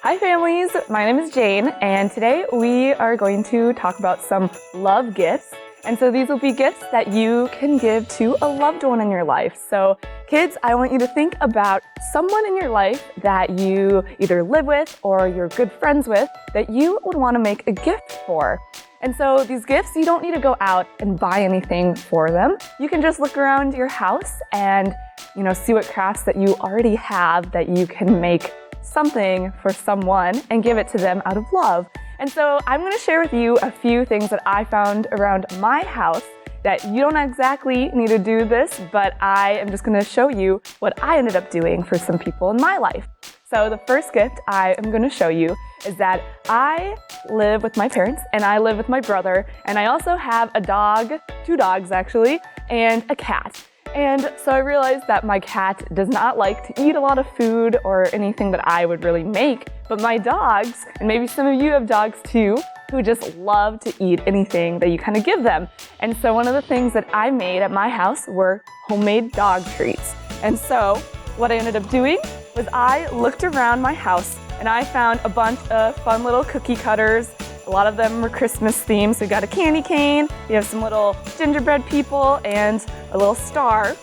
Hi families, my name is Jane, and today we are going to talk about some love gifts. And so these will be gifts that you can give to a loved one in your life. So kids, I want you to think about someone in your life that you either live with or you're good friends with that you would want to make a gift for. And so these gifts, you don't need to go out and buy anything for them. You can just look around your house and, see what crafts that you already have that you can make something for someone and give it to them out of love. And so I'm going to share with you a few things that I found around my house that you don't exactly need to do this, but I am just going to show you what I ended up doing for some people in my life. So the first gift I am going to show you is that I live with my parents and I live with my brother, and I also have a dog, 2 dogs actually, and a cat. And so I realized that my cat does not like to eat a lot of food or anything that I would really make, but my dogs, and maybe some of you have dogs too, who just love to eat anything that you kind of give them. And so one of the things that I made at my house were homemade dog treats. And so what I ended up doing was I looked around my house and I found a bunch of fun little cookie cutters. A lot of them were Christmas themed. So we got a candy cane, we have some little gingerbread people, and a little star.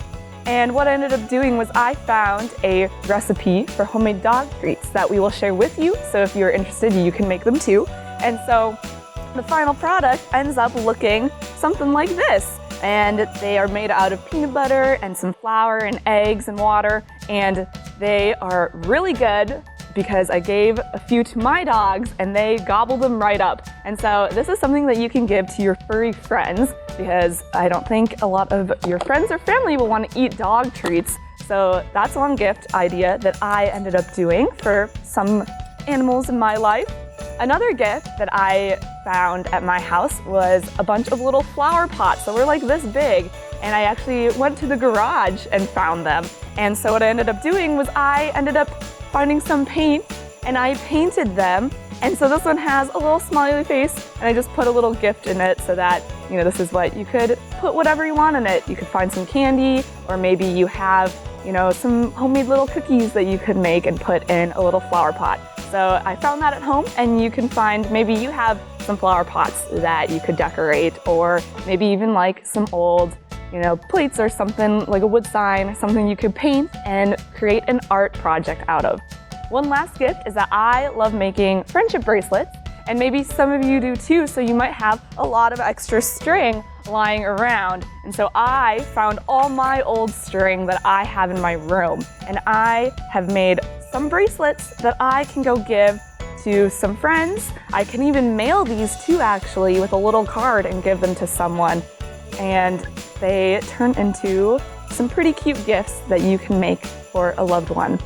And what I ended up doing was I found a recipe for homemade dog treats that we will share with you. So if you're interested, you can make them too. And so the final product ends up looking something like this. And they are made out of peanut butter and some flour and eggs and water. And they are really good because I gave a few to my dogs and they gobbled them right up. And so this is something that you can give to your furry friends, because I don't think a lot of your friends or family will want to eat dog treats. So that's one gift idea that I ended up doing for some animals in my life. Another gift that I found at my house was a bunch of little flower pots that were like this big. And I actually went to the garage and found them. And so what I ended up doing was I ended up finding some paint and I painted them. And so this one has a little smiley face and I just put a little gift in it so that, this is what you could put whatever you want in it. You could find some candy, or maybe you have, some homemade little cookies that you could make and put in a little flower pot. So I found that at home, and you can find, maybe you have some flower pots that you could decorate, or maybe even like some old plates or something, like a wood sign, something you could paint and create an art project out of. One last gift is that I love making friendship bracelets, and maybe some of you do too, so you might have a lot of extra string lying around. And so I found all my old string that I have in my room, and I have made some bracelets that I can go give to some friends. I can even mail these too, actually, with a little card and give them to someone. And they turn into some pretty cute gifts that you can make for a loved one.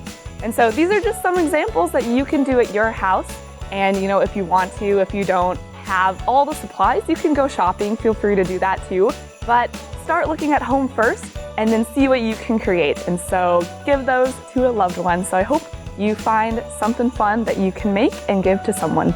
And so these are just some examples that you can do at your house. And if you want to, if you don't have all the supplies, you can go shopping. Feel free to do that too. But start looking at home first and then see what you can create. And so give those to a loved one. So I hope you find something fun that you can make and give to someone.